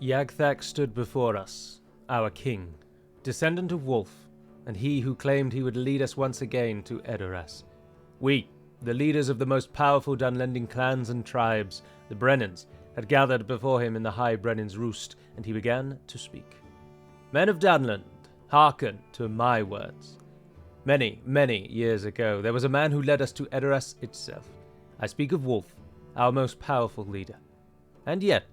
Yagthak stood before us, our king, descendant of Wolf, and he who claimed he would lead us once again to Edoras. We, the leaders of the most powerful Dunlending clans and tribes, the Brennans, had gathered before him in the High Brennan's Roost, and he began to speak. Men of Dunland, hearken to my words. Many, many years ago, there was a man who led us to Edoras itself. I speak of Wolf, our most powerful leader. And yet,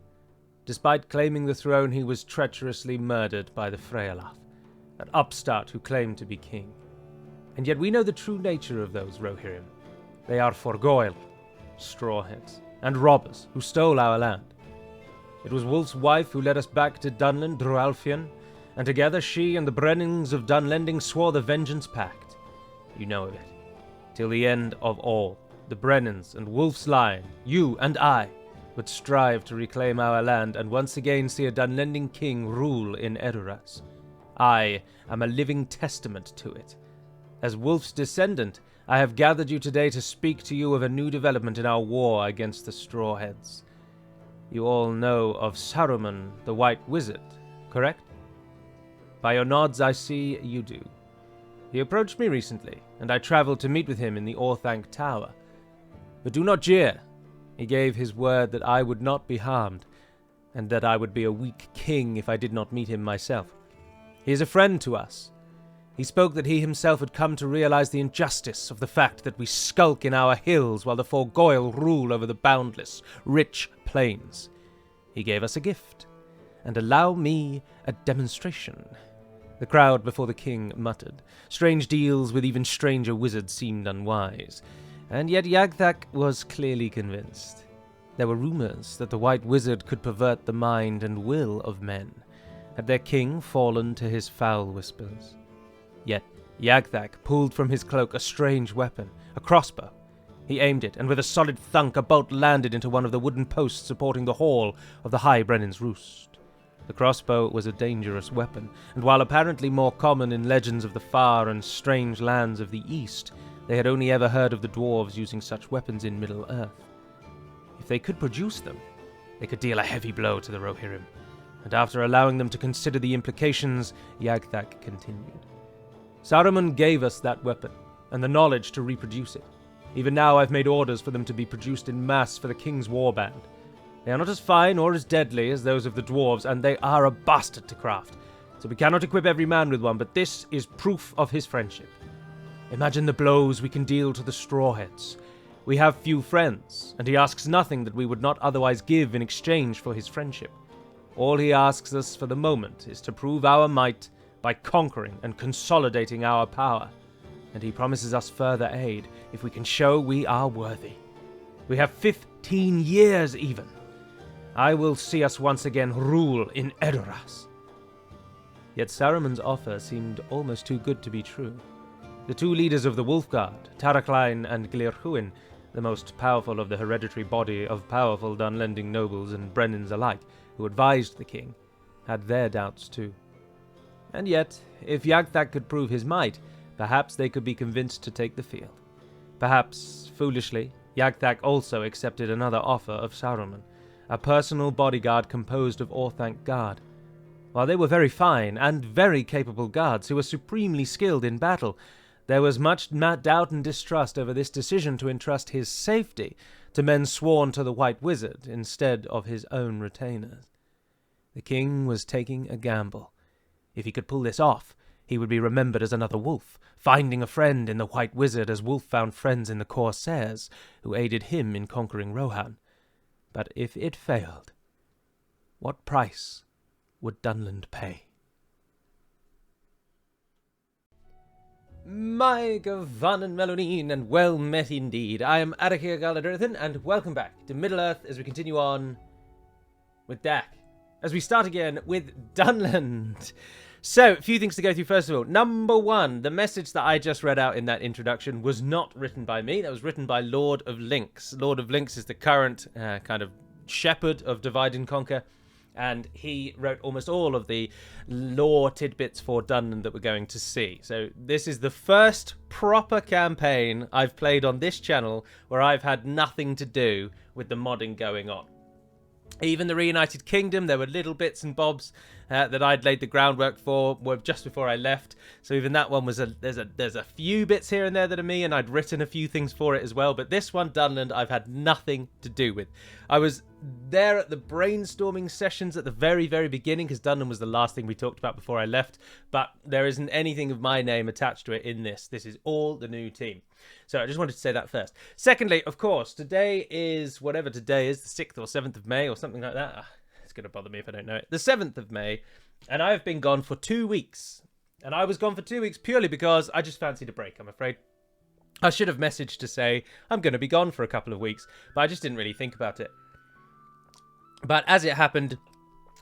despite claiming the throne, he was treacherously murdered by the Freyalaf, that upstart who claimed to be king. And yet we know the true nature of those Rohirrim. They are Forgoil, strawheads, and robbers who stole our land. It was Wolf's wife who led us back to Dunland, Drualfion, and together she and the Brennans of Dunlending swore the Vengeance Pact. You know of it. Till the end of all, the Brennans and Wolf's line, you and I, would strive to reclaim our land and once again see a Dunlending king rule in Edoras. I am a living testament to it. As Wolf's descendant, I have gathered you today to speak to you of a new development in our war against the Strawheads. You all know of Saruman, the White Wizard, correct? By your nods, I see you do. He approached me recently, and I traveled to meet with him in the Orthanc Tower. But do not jeer. He gave his word that I would not be harmed, and that I would be a weak king if I did not meet him myself. He is a friend to us. He spoke that he himself had come to realize the injustice of the fact that we skulk in our hills while the Forgoil rule over the boundless, rich plains. He gave us a gift, and allow me a demonstration. The crowd before the king muttered. Strange deals with even stranger wizards seemed unwise, and yet Yagthak was clearly convinced. There were rumors that the White Wizard could pervert the mind and will of men. Had their king fallen to his foul whispers? Yet Yagthak pulled from his cloak a strange weapon, a crossbow. He aimed it, and with a solid thunk a bolt landed into one of the wooden posts supporting the hall of the High Brennan's Roost. The crossbow was a dangerous weapon, and while apparently more common in legends of the far and strange lands of the East, they had only ever heard of the dwarves using such weapons in Middle-earth. If they could produce them, they could deal a heavy blow to the Rohirrim, and after allowing them to consider the implications, Yagthak continued. Saruman gave us that weapon, and the knowledge to reproduce it. Even now I've made orders for them to be produced in mass for the king's warband. They are not as fine or as deadly as those of the dwarves, and they are a bastard to craft, so we cannot equip every man with one, but this is proof of his friendship. Imagine the blows we can deal to the Strawheads. We have few friends, and he asks nothing that we would not otherwise give in exchange for his friendship. All he asks us for the moment is to prove our might by conquering and consolidating our power, and he promises us further aid if we can show we are worthy. We have 15 years even. I will see us once again rule in Edoras. Yet Saruman's offer seemed almost too good to be true. The two leaders of the Wolfguard, Taraklein and Glirhuin, the most powerful of the hereditary body of powerful Dunlending nobles and Brennans alike, who advised the king, had their doubts too. And yet, if Yagthak could prove his might, perhaps they could be convinced to take the field. Perhaps, foolishly, Yagthak also accepted another offer of Saruman, a personal bodyguard composed of Orthanc Guard. While they were very fine and very capable guards who were supremely skilled in battle, there was much doubt and distrust over this decision to entrust his safety to men sworn to the White Wizard instead of his own retainers. The king was taking a gamble. If he could pull this off, he would be remembered as another Wolf, finding a friend in the White Wizard as Wolf found friends in the Corsairs, who aided him in conquering Rohan. But if it failed, what price would Dunland pay? My Gavan and Melonin, and well met indeed. I am Adakir Galadurthan, and welcome back to Middle-earth as we continue on with Dac. As we start again with Dunland. So, a few things to go through first of all. Number one, the message that I just read out in that introduction was not written by me. That was written by Lord of Lynx. Lord of Lynx is the current kind of shepherd of Divide and Conquer, and he wrote almost all of the lore tidbits for Dunland that we're going to see. So this is the first proper campaign I've played on this channel where I've had nothing to do with the modding going on. Even the reunited kingdom, there were little bits and bobs that I'd laid the groundwork for just before I left. So even that one was there's a few bits here and there that are me, and I'd written a few things for it as well. But this one, Dunland, I've had nothing to do with. I was there at the brainstorming sessions at the very, very beginning, because Dunland was the last thing we talked about before I left. But there isn't anything of my name attached to it in this. This is all the new team. So I just wanted to say that first. Secondly, of course, today is whatever today is, the 6th or 7th of May or something like that. It's going to bother me if I don't know it. The 7th of May, and I've been gone for 2 weeks. And I was gone for 2 weeks purely because I just fancied a break, I'm afraid. I should have messaged to say I'm going to be gone for a couple of weeks, but I just didn't really think about it. But as it happened,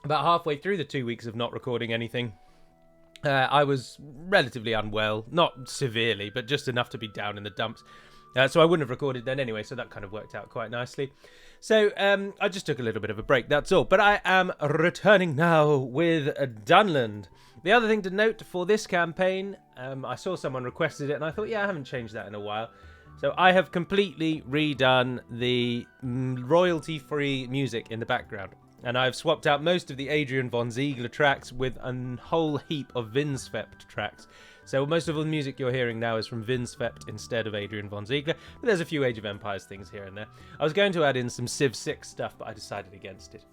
about halfway through the 2 weeks of not recording anything, I was relatively unwell, not severely, but just enough to be down in the dumps. So I wouldn't have recorded then anyway, so that kind of worked out quite nicely. So I just took a little bit of a break, that's all. But I am returning now with Dunland. The other thing to note for this campaign, I saw someone requested it, and I thought, yeah, I haven't changed that in a while. So I have completely redone the royalty-free music in the background. And I've swapped out most of the Adrian von Ziegler tracks with a whole heap of Vindsvept tracks. So most of the music you're hearing now is from Vindsvept instead of Adrian von Ziegler. But there's a few Age of Empires things here and there. I was going to add in some Civ 6 stuff, but I decided against it.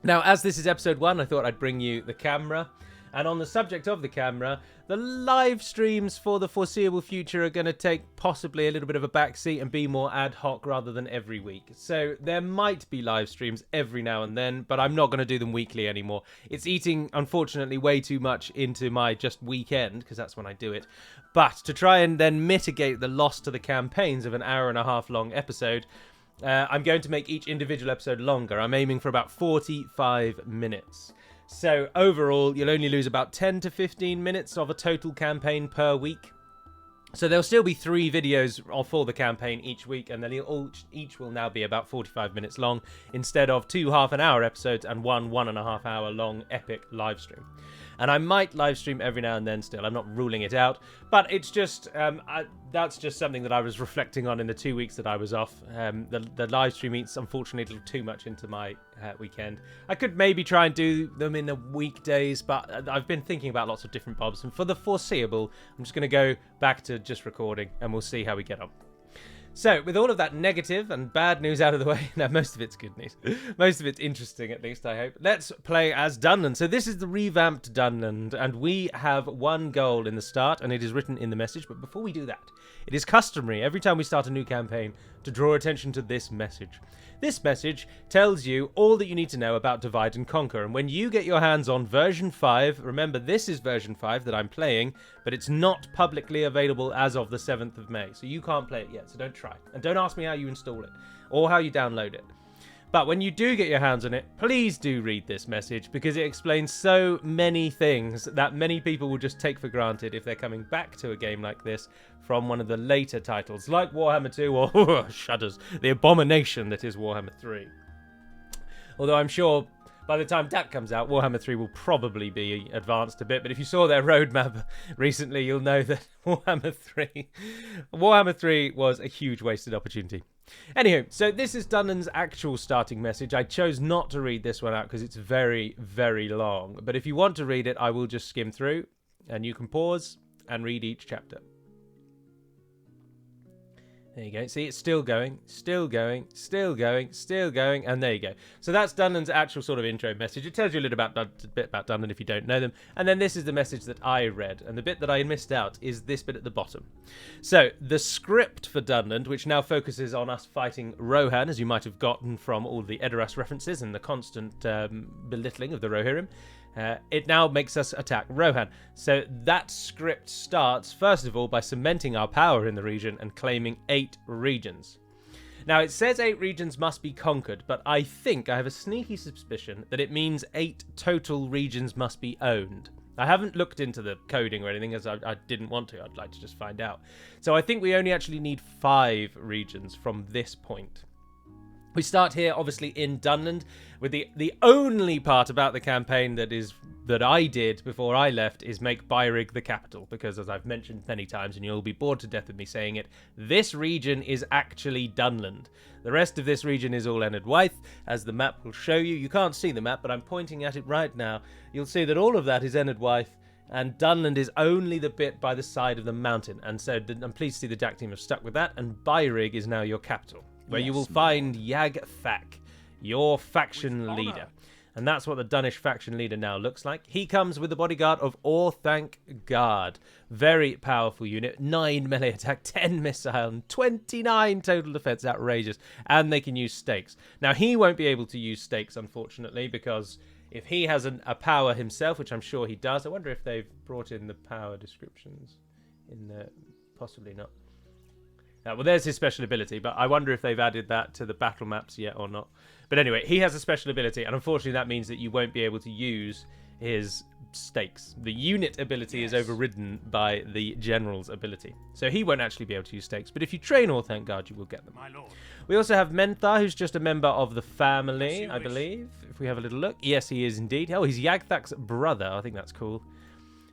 Now, as this is episode 1, I thought I'd bring you the camera. And on the subject of the camera, the live streams for the foreseeable future are going to take possibly a little bit of a backseat and be more ad hoc rather than every week. So there might be live streams every now and then, but I'm not going to do them weekly anymore. It's eating, unfortunately, way too much into my just weekend, because that's when I do it. But to try and then mitigate the loss to the campaigns of an hour-and-a-half long episode, I'm going to make each individual episode longer. I'm aiming for about 45 minutes. So overall, you'll only lose about 10 to 15 minutes of a total campaign per week. So there'll still be 3 videos for the campaign each week, and then each will now be about 45 minutes long, instead of 2 half-an-hour episodes and 1 1.5 hour long epic live stream. And I might live stream every now and then still. I'm not ruling it out, but it's just that's just something that I was reflecting on in the 2 weeks that I was off. The live stream eats, unfortunately, a little too much into my weekend. I could maybe try and do them in the weekdays, but I've been thinking about lots of different bobs, and for the foreseeable, I'm just going to go back to just recording, and we'll see how we get on. So, with all of that negative and bad news out of the way, now most of it's good news. Most of it's interesting, at least, I hope. Let's play as Dunland. So this is the revamped Dunland, and we have one goal in the start, and it is written in the message. But before we do that, it is customary, every time we start a new campaign, to draw attention to this message. This message tells you all that you need to know about Divide and Conquer, and when you get your hands on version 5, remember this is version 5 that I'm playing, but it's not publicly available as of the 7th of May, so you can't play it yet, so don't try. And don't ask me how you install it, or how you download it. But when you do get your hands on it, please do read this message, because it explains so many things that many people will just take for granted if they're coming back to a game like this from one of the later titles, like Warhammer 2 or, shudders, the abomination that is Warhammer 3. Although I'm sure by the time Dac comes out, Warhammer 3 will probably be advanced a bit, but if you saw their roadmap recently, you'll know that Warhammer 3 was a huge wasted opportunity. Anywho, so this is Dunland's actual starting message. I chose not to read this one out because it's very, very long. But if you want to read it, I will just skim through, and you can pause and read each chapter. There you go. See, it's still going, still going, still going, still going, and there you go. So that's Dunland's actual sort of intro message. It tells you a bit about Dunland if you don't know them. And then this is the message that I read. And the bit that I missed out is this bit at the bottom. So the script for Dunland, which now focuses on us fighting Rohan, as you might have gotten from all the Edoras references and the constant belittling of the Rohirrim, it now makes us attack Rohan. So that script starts, first of all, by cementing our power in the region and claiming 8 regions. Now, it says 8 regions must be conquered, but I have a sneaky suspicion that it means 8 total regions must be owned. I haven't looked into the coding or anything, as I didn't want to. I'd like to just find out. So I think we only actually need 5 regions from this point. We start here, obviously, in Dunland, with the only part about the campaign that I did before I left is make Beirig the capital, because as I've mentioned many times, and you'll be bored to death of me saying it, this region is actually Dunland. The rest of this region is all Enid Wythe, as the map will show you. You can't see the map, but I'm pointing at it right now. You'll see that all of that is Enid Wythe, and Dunland is only the bit by the side of the mountain. And so I'm pleased to see the Dac team have stuck with that, and Beirig is now your capital, where you will find Dac V5, your faction leader. And that's what the Danish faction leader now looks like. He comes with the bodyguard of Orthanc Guard. Very powerful unit. 9 melee attack, 10 missile, and 29 total defense. Outrageous. And they can use stakes. Now, he won't be able to use stakes, unfortunately, because if he has a power himself, which I'm sure he does. I wonder if they've brought in the power descriptions in there. Possibly not. Well, there's his special ability, but I wonder if they've added that to the battle maps yet or not. But anyway, he has a special ability, and unfortunately that means that you won't be able to use his stakes. The unit ability is overridden by the general's ability. So he won't actually be able to use stakes, but if you train Orthanc Guard, you will get them. We also have Menthar, who's just a member of the family, I believe, if we have a little look. Yes, he is indeed. Oh, he's Yagthak's brother. I think that's cool.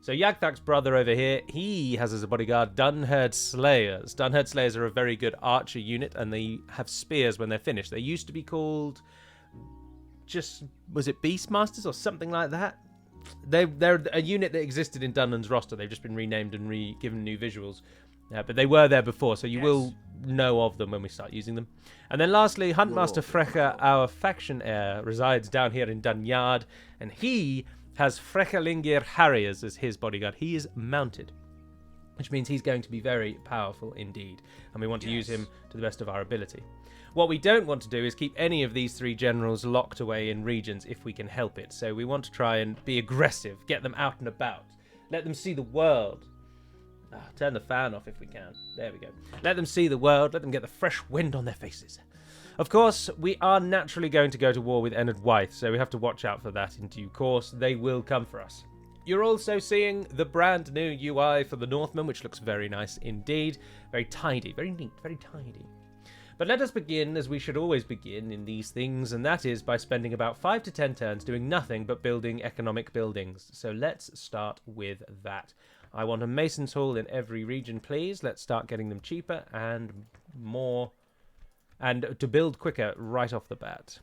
So Yagthak's brother over here, he has as a bodyguard Dunherd Slayers. Dunherd Slayers are a very good archer unit, and they have spears when they're finished. They used to be called, was it Beastmasters or something like that? They're a unit that existed in Dunland's roster. They've just been renamed and given new visuals. But they were there before, so you will know of them when we start using them. And then lastly, Huntmaster Frecha, our faction heir, resides down here in Dunyard, and he has Frecha Harriers as his bodyguard. He is mounted, which means he's going to be very powerful indeed, and we want to use him to the best of our ability. What we don't want to do is keep any of these 3 generals locked away in regions if we can help it. So we want to try and be aggressive, get them out and about, let them see the world. Turn the fan off if we can. There we go. Let them see the world, let them get the fresh wind on their faces. Of course, we are naturally going to go to war with Enid Wythe, so we have to watch out for that in due course. They will come for us. You're also seeing the brand new UI for the Northmen, which looks very nice indeed. Very tidy, very neat, very tidy. But let us begin, as we should always begin in these things, and that is by spending about 5 to 10 turns doing nothing but building economic buildings. So let's start with that. I want a Mason's Hall in every region, please. Let's start getting them cheaper and more, and to build quicker right off the bat.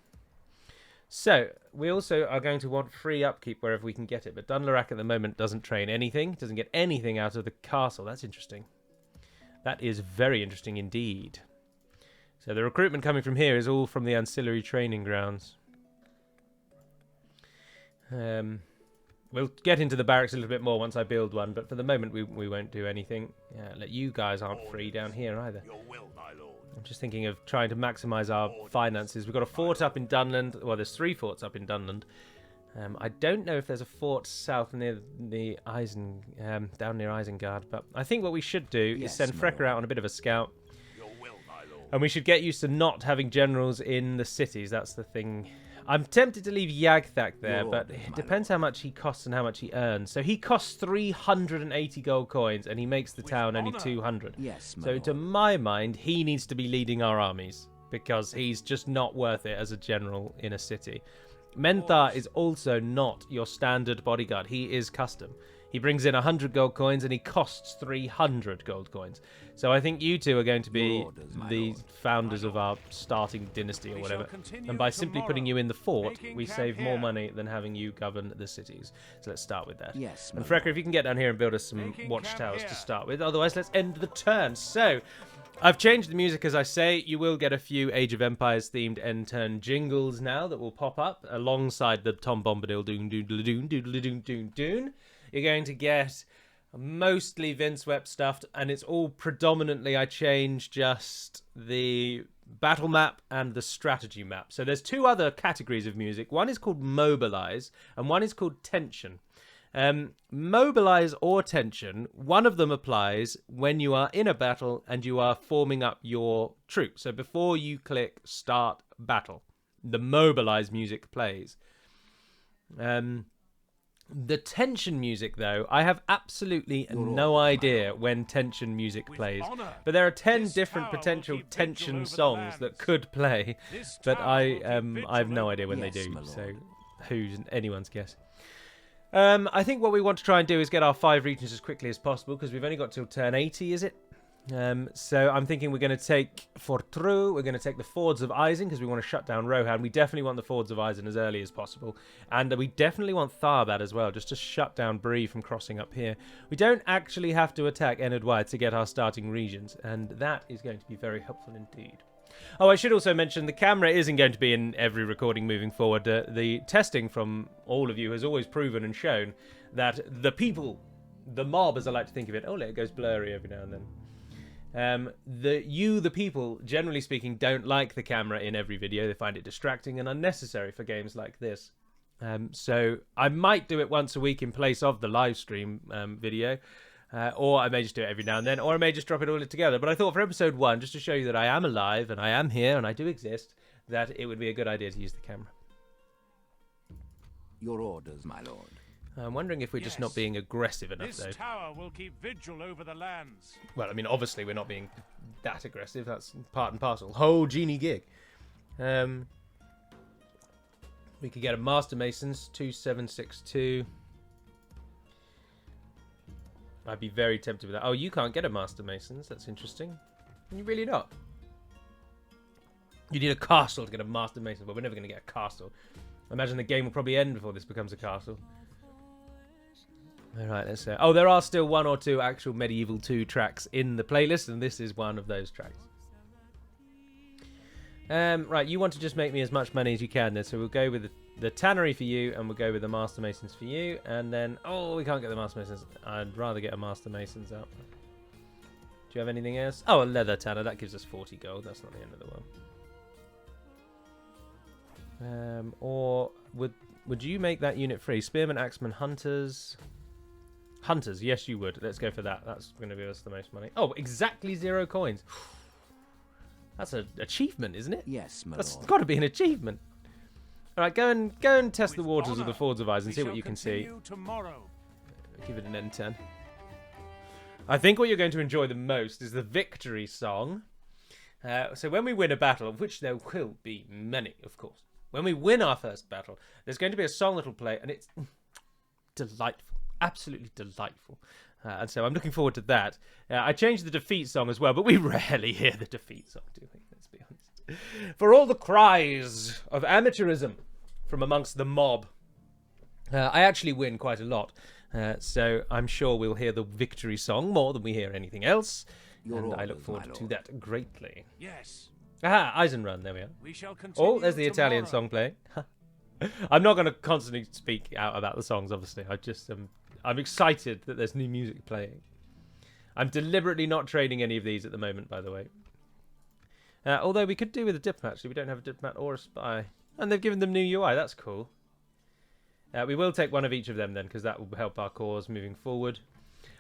So, we also are going to want free upkeep wherever we can get it, but Dunlarak at the moment doesn't train anything, doesn't get anything out of the castle. That's interesting. That is very interesting indeed. So the recruitment coming from here is all from the ancillary training grounds. We'll get into the barracks a little bit more once I build one, but for the moment we won't do anything. You guys aren't free down here either. I'm just thinking of trying to maximise our finances. We've got a fort up in Dunland. Well, there's 3 forts up in Dunland. I don't know if there's a fort south near the down near Isengard, but I think what we should do is send Frecha out on a bit of a scout. And we should get used to not having generals in the cities. That's the thing. I'm tempted to leave Yagthak there, but it depends how much he costs and how much he earns. So he costs 380 gold coins, and he makes the town only 200. So to my mind, he needs to be leading our armies, because he's just not worth it as a general in a city. Menthar is also not your standard bodyguard. He is custom. He brings in 100 gold coins, and he costs 300 gold coins. So I think you two are going to be the founders of our starting dynasty or whatever. And by simply putting you in the fort, we save more money than having you govern the cities. So let's start with that. And Frecha, if you can get down here and build us some watchtowers to start with. Otherwise, let's end the turn. So, I've changed the music, as I say. You will get a few Age of Empires themed end turn jingles now that will pop up alongside the Tom Bombadil doon doodle doon doodle doon doon doon. You're going to get mostly Vindsvept stuff, and it's all predominantly, I changed just the battle map and the strategy map. So there's 2 other categories of music. One is called Mobilize, and one is called Tension. Mobilize or Tension, one of them applies when you are in a battle and you are forming up your troops. So before you click Start Battle, the Mobilize music plays. The tension music, though, I have absolutely no idea when tension music plays. But there are 10 different potential tension songs that could play, but I have no idea when they do. So who's anyone's guess? I think what we want to try and do is get our 5 regions as quickly as possible, because we've only got till turn 80, is it? So I'm thinking we're going to take Fortru, we're going to take the Fords of Eisen, because we want to shut down Rohan. We definitely want the Fords of Eisen as early as possible. And we definitely want Tharbad as well, just to shut down Bree from crossing up here. We don't actually have to attack Enedwire to get our starting regions, and that is going to be very helpful indeed. Oh, I should also mention the camera isn't going to be in every recording moving forward. The testing from all of you has always proven and shown that the people, the mob as I like to think of it, oh, it goes blurry every now and then. The people, generally speaking, don't like the camera in every video. They find it distracting and unnecessary for games like this. So I might do it once a week in place of the live stream video. Or I may just do it every now and then, or I may just drop it all together. But I thought for episode 1, just to show you that I am alive and I am here and I do exist, that it would be a good idea to use the camera. Your orders, my lord. I'm wondering if we're just not being aggressive enough, though. This tower will keep vigil over the lands. Well, I mean, obviously we're not being that aggressive. That's part and parcel. Whole genie gig. We could get a Master Masons, 2762. I'd be very tempted with that. Oh, you can't get a Master Masons. That's interesting. Can you really not? You need a castle to get a Master Mason, but we're never going to get a castle. I imagine the game will probably end before this becomes a castle. Alright, let's say. Oh, there are still 1 or 2 actual Medieval 2 tracks in the playlist, and this is one of those tracks. Right, you want to just make me as much money as you can then, so we'll go with the Tannery for you, and we'll go with the Master Masons for you, and then... Oh, we can't get the Master Masons. I'd rather get a Master Masons out. Do you have anything else? Oh, a Leather Tanner. That gives us 40 gold. That's not the end of the world. Or would you make that unit free? Spearmen, Axemen, Hunters... Hunters, yes you would. Let's go for that. That's going to give us the most money. Oh, exactly 0 coins. That's an achievement, isn't it? Yes, my That's lord. got to be an achievement. All right, go and test the waters of the Fords of Eisen and see what you can see. Tomorrow. Give it an N10. I think what you're going to enjoy the most is the victory song. So when we win a battle, of which there will be many, of course. When we win our first battle, there's going to be a song that'll play, and it's delightful. Absolutely delightful. And so I'm looking forward to that. I changed the defeat song as well, but we rarely hear the defeat song, do we? Let's be honest. For all the cries of amateurism from amongst the mob, I actually win quite a lot. So I'm sure we'll hear the victory song more than we hear anything else. And I look forward to that greatly. Yes. Aha, Eisenrun, there we are. We shall continue. Oh, there's the Italian song playing. I'm not going to constantly speak out about the songs, obviously. I'm excited that there's new music playing. I'm deliberately not trading any of these at the moment, by the way. Although we could do with a diplomat, actually. We don't have a diplomat or a spy. And they've given them new UI. That's cool. We will take one of each of them then, because that will help our cause moving forward.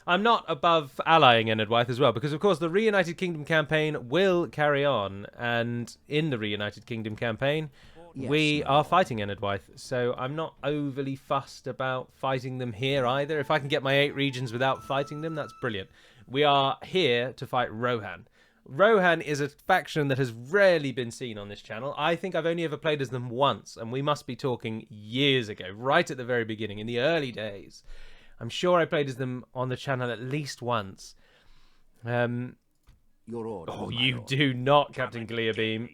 I'm not above allying Enedwaith as well, because, of course, the Reunited Kingdom campaign will carry on. And in the Reunited Kingdom campaign... Yes, we are fighting Enedwaith, so I'm not overly fussed about fighting them here either. If I can get my 8 regions without fighting them, that's brilliant. We are here to fight Rohan. Rohan is a faction that has rarely been seen on this channel. I think I've only ever played as them once, and we must be talking years ago, right at the very beginning, in the early days. I'm sure I played as them on the channel at least once. Your order, oh, you do not, Captain Glearbeam.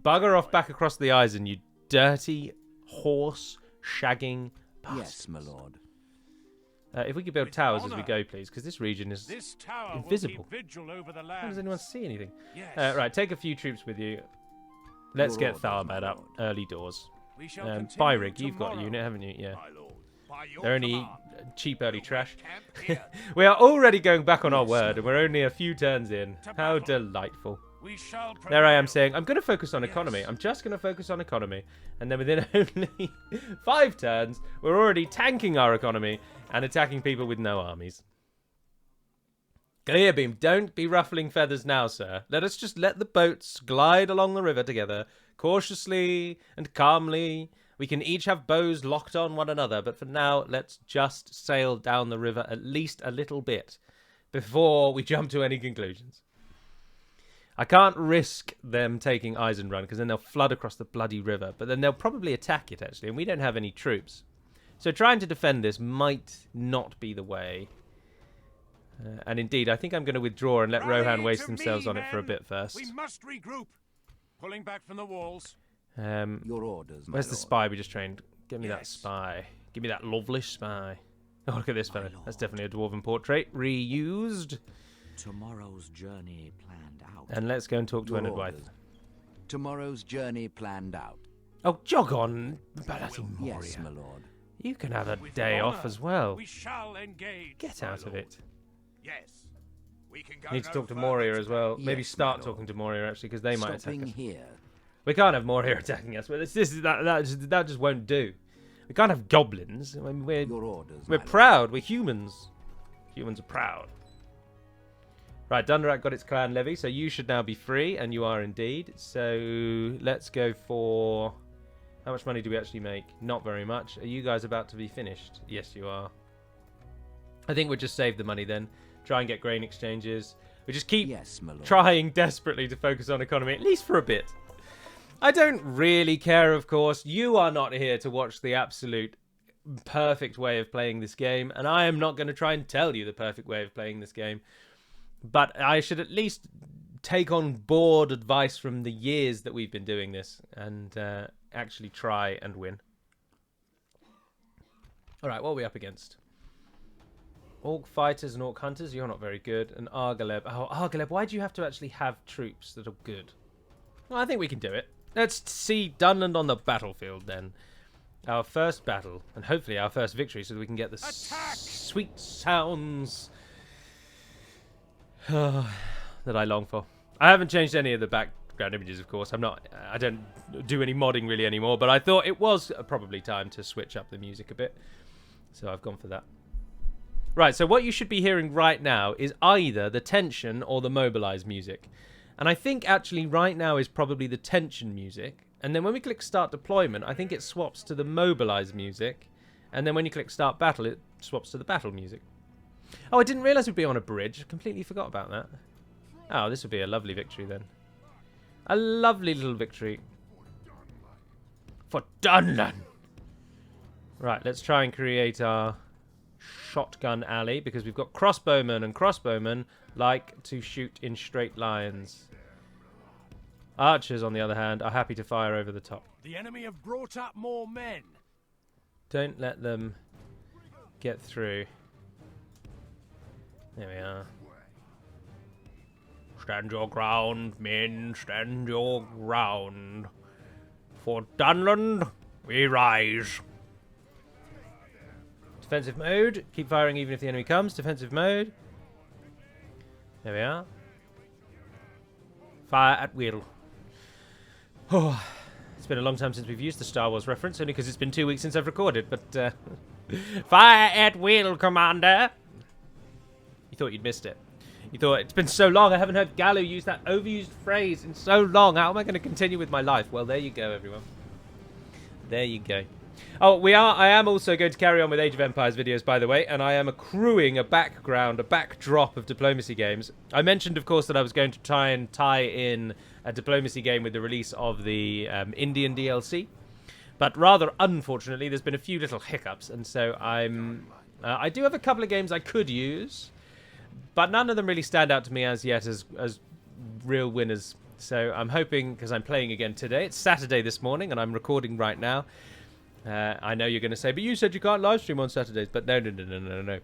Bugger off back across the Eisen, you dirty, horse-shagging bastards. Yes, my lord. If we could build towers as we go, please, because this region is invisible. How does anyone see anything? Yes. Right, take a few troops with you. Let's get Tharbad up early doors. Byrig, you've got a unit, haven't you? Yeah. They're only cheap early trash. We are already going back on our word, and we're only a few turns in. How delightful. There I am saying, I'm going to focus on economy. I'm just going to focus on economy. And then within only 5 turns, we're already tanking our economy and attacking people with no armies. Glearbeam, don't be ruffling feathers now, sir. Let us just let the boats glide along the river together, cautiously and calmly, We can each have bows locked on one another, but for now, let's just sail down the river at least a little bit before we jump to any conclusions. I can't risk them taking Eisenrun because then they'll flood across the bloody river, but then they'll probably attack it, actually, and we don't have any troops. So trying to defend this might not be the way. And indeed, I think I'm going to withdraw and let Rohan waste themselves on it for a bit first. We must regroup. Pulling back from the walls. Your orders, my Where's the lord. spy we just trained? Give me that Yes. spy. Give me that lovely spy. Oh, look at this fella. That's definitely a dwarven portrait. Reused. Tomorrow's journey planned out. And let's go and talk to Your Enid Wythe. orders. Tomorrow's journey planned out. Oh, jog on, Balati Yes, my Moria. lord. You can have a With day off honor, as well. We shall engage. Get my out of lord. it. Yes. We can go Need to no talk to further Moria today. as well. Maybe Yes, start my lord. talking to Moria, actually, because they might attack Stopping us. here. We can't have Moria attacking us. Well, that just won't do. We can't have goblins. I mean, Your orders, we're my lord. proud. We're humans. Humans are proud. Right, Dunland got its clan levy, so you should now be free, and you are indeed. So let's go for... How much money do we actually make? Not very much. Are you guys about to be finished? Yes, you are. I think we'll just save the money then. Try and get grain exchanges. We just keep Yes, my lord. trying desperately to focus on economy, at least for a bit. I don't really care, of course. You are not here to watch the absolute perfect way of playing this game, and I am not going to try and tell you the perfect way of playing this game. But I should at least take on board advice from the years that we've been doing this and actually try and win. All right, what are we up against? Orc fighters and orc hunters, you're not very good. And Argaleb. Oh, Argaleb, why do you have to actually have troops that are good? Well, I think we can do it. Let's see Dunland on the battlefield then. Our first battle, and hopefully our first victory, so that we can get the Attack! sweet sounds that I long for. I haven't changed any of the background images, of course. I don't do any modding really anymore, but I thought it was probably time to switch up the music a bit. So I've gone for that. Right, so what you should be hearing right now is either the tension or the mobilize music. And I think actually right now is probably the tension music. And then when we click start deployment, I think it swaps to the mobilize music. And then when you click start battle, it swaps to the battle music. Oh, I didn't realize we'd be on a bridge. Completely forgot about that. Oh, this would be a lovely victory then. A lovely little victory. For Dunland! Right, let's try and create our shotgun alley, because we've got crossbowmen, and crossbowmen like to shoot in straight lines. Archers, on the other hand, are happy to fire over the top. The enemy have brought up more men. Don't let them get through. There we are. Stand your ground, men, stand your ground. For Dunland, we rise. Defensive mode. Keep firing even if the enemy comes. Defensive mode. There we are. Fire at will. Oh, it's been a long time since we've used the Star Wars reference, only because it's been 2 weeks since I've recorded, but fire at will, Commander! You thought you'd missed it. You thought, it's been so long, I haven't heard Gallo use that overused phrase in so long. How am I going to continue with my life? Well, there you go, everyone. There you go. Oh, I am also going to carry on with Age of Empires videos, by the way, and I am accruing a backdrop of diplomacy games. I mentioned, of course, that I was going to try and tie in a diplomacy game with the release of the Indian DLC, but rather unfortunately, there's been a few little hiccups, and so I do have a couple of games I could use, but none of them really stand out to me as yet as real winners. So I'm hoping, because I'm playing again today, it's Saturday this morning, and I'm recording right now. I know you're going to say, but you said you can't live stream on Saturdays. But no.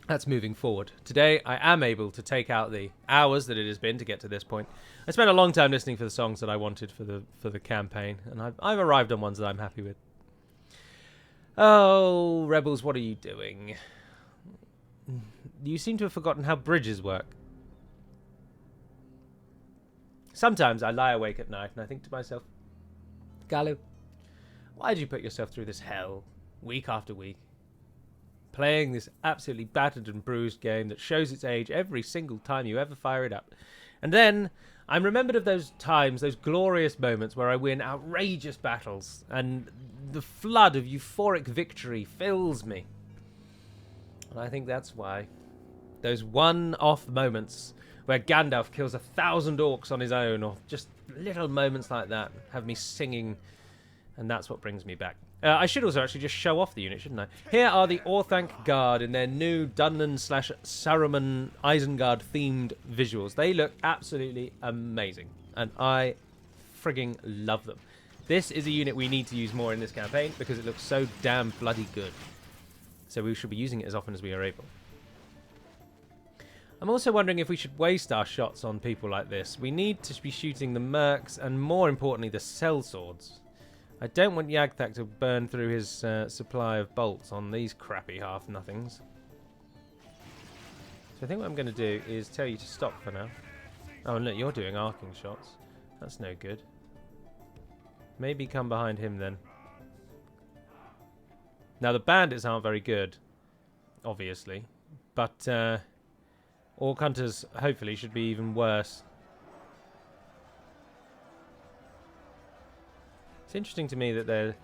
That's moving forward. Today, I am able to take out the hours that it has been to get to this point. I spent a long time listening for the songs that I wanted for the campaign, and I've arrived on ones that I'm happy with. Oh, Rebels, what are you doing? You seem to have forgotten how bridges work. Sometimes I lie awake at night and I think to myself, Gallo, why did you put yourself through this hell, week after week? Playing this absolutely battered and bruised game that shows its age every single time you ever fire it up. And then I'm remembered of those times, those glorious moments where I win outrageous battles. And the flood of euphoric victory fills me. And I think that's why. Those one-off moments where Gandalf kills 1,000 orcs on his own, or just little moments like that, have me singing, and that's what brings me back. I should also actually just show off the unit, shouldn't I? Here are the Orthanc Guard in their new Dunland / Saruman Isengard themed visuals. They look absolutely amazing, and I frigging love them. This is a unit we need to use more in this campaign because it looks so damn bloody good. So we should be using it as often as we are able. I'm also wondering if we should waste our shots on people like this. We need to be shooting the mercs and, more importantly, the sellswords. I don't want Yagthak to burn through his supply of bolts on these crappy half-nothings. So I think what I'm going to do is tell you to stop for now. Oh, look, you're doing arcing shots. That's no good. Maybe come behind him then. Now, the bandits aren't very good, obviously. But Orc Hunters, hopefully, should be even worse. It's interesting to me that they're...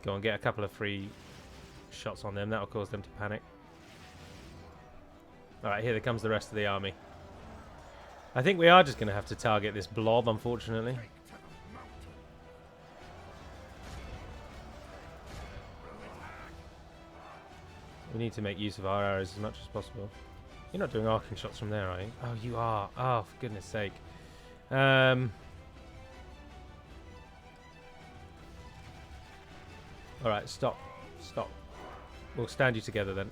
Go on, get a couple of free shots on them. That'll cause them to panic. Alright, here comes the rest of the army. I think we are just going to have to target this blob, unfortunately. We need to make use of our arrows as much as possible. You're not doing arcing shots from there, are you? Oh, you are. Oh, for goodness sake. Alright, stop. Stop. We'll stand you together then.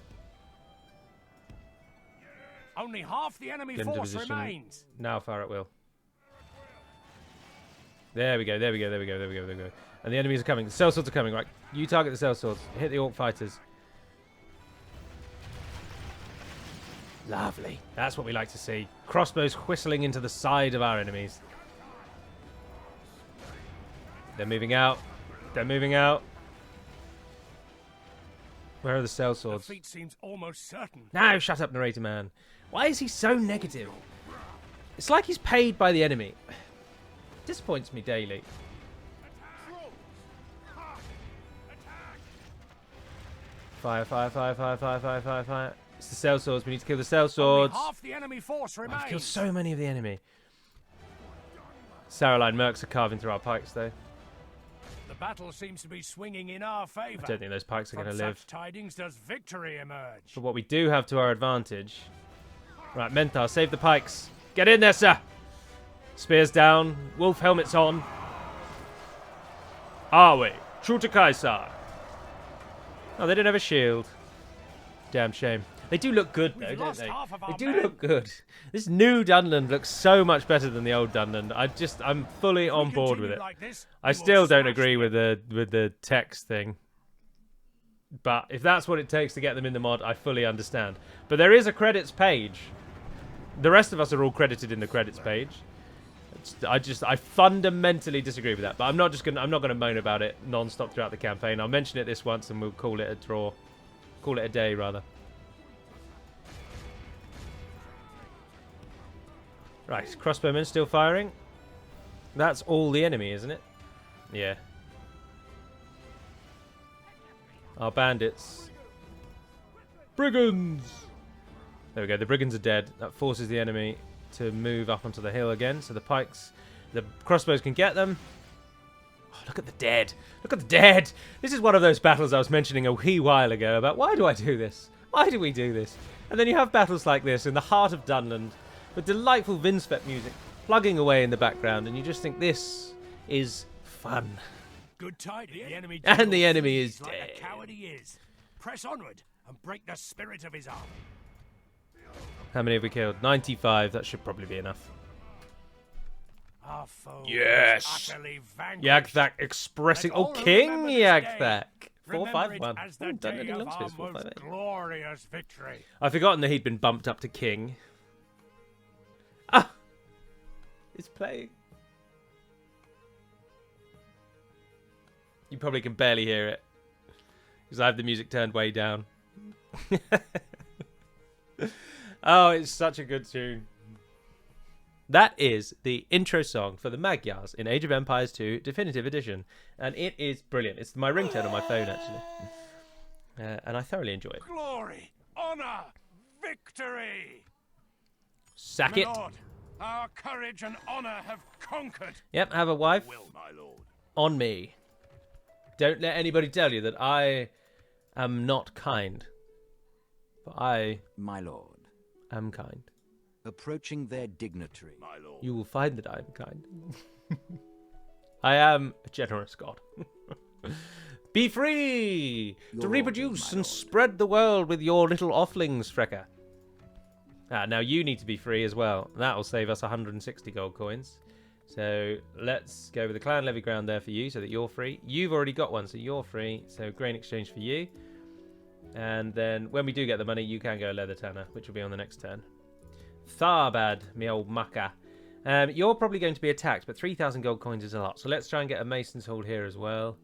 Only half the enemy Get into force position. remains. Now fire at will. There we go, there we go, there we go, there we go, there we go. And the enemies are coming. The sellswords are coming, right? You target the sellswords. Hit the orc fighters. Lovely. That's what we like to see. Crossbows whistling into the side of our enemies. They're moving out. They're moving out. Where are the sellswords? Defeat seems almost certain. Now, shut up, narrator man. Why is he so negative? It's like he's paid by the enemy. Disappoints me daily. Fire, fire, fire, fire, fire, fire, fire, fire. It's the sellswords. We need to kill the sellswords. Only half the enemy force remains. I've killed so many of the enemy. Saraline mercs are carving through our pikes, though. The battle seems to be swinging in our favour. I don't think those pikes are going to From live. such tidings does victory emerge. But what we do have to our advantage... Right, Menthar, save the pikes. Get in there, sir! Spears down. Wolf helmets on. Are we? True to Caesar. Oh, they don't have a shield. Damn shame. They do look good, though, We've don't lost they? half of They our do men. look good. This new Dunland looks so much better than the old Dunland. I'm fully If we on board with continue it. like this, I we will still don't smash agree them. with the text thing. But if that's what it takes to get them in the mod, I fully understand. But there is a credits page. The rest of us are all credited in the credits page. I fundamentally disagree with that. But I'm not gonna moan about it non-stop throughout the campaign. I'll mention it this once and we'll call it a draw. Call it a day rather. Right, crossbowmen still firing. That's all the enemy, isn't it? Yeah. Our bandits. Brigands! There we go, the brigands are dead. That forces the enemy to move up onto the hill again, so the pikes, the crossbows can get them. Oh, look at the dead. Look at the dead! This is one of those battles I was mentioning a wee while ago about why do I do this? Why do we do this? And then you have battles like this in the heart of Dunland with delightful Vindsvept music plugging away in the background, and you just think this is fun. Good tidings. The enemy And the enemy is like dead. the coward he is. Press onward and break the spirit of his army. How many have we killed? 95. That should probably be enough. Our foe Yes! is utterly vanquished. Yagthak expressing... Let Oh, all King remember this day. Yagthak! Remember 451. it as the Done day any of long our space, most 458. glorious victory. I've forgotten that he'd been bumped up to King. Ah! It's playing. You probably can barely hear it. Because I have the music turned way down. Oh, it's such a good tune. That is the intro song for the Magyars in Age of Empires 2 Definitive Edition. And it is brilliant. It's my ringtone on my phone, actually. And I thoroughly enjoy it. Glory, honor, victory. Sack My it. lord, our courage and honor have conquered. Yep, have a wife. Will, my lord. On me. Don't let anybody tell you that I am not kind. For I My lord. am kind. Approaching their dignitary. My lord. You will find that I am kind. I am a generous god. Be free to Your reproduce orders, my and lord. spread the world with your little offlings, Frecker. Now you need to be free as well. That'll save us 160 gold coins. So let's go with the clan levy ground there for you so that you're free. You've already got one, so you're free. So grain exchange for you. And then when we do get the money, you can go leather tanner, which will be on the next turn. Tharbad, me old mucker. You're probably going to be attacked, but 3,000 gold coins is a lot. So let's try and get a Mason's Hold here as well.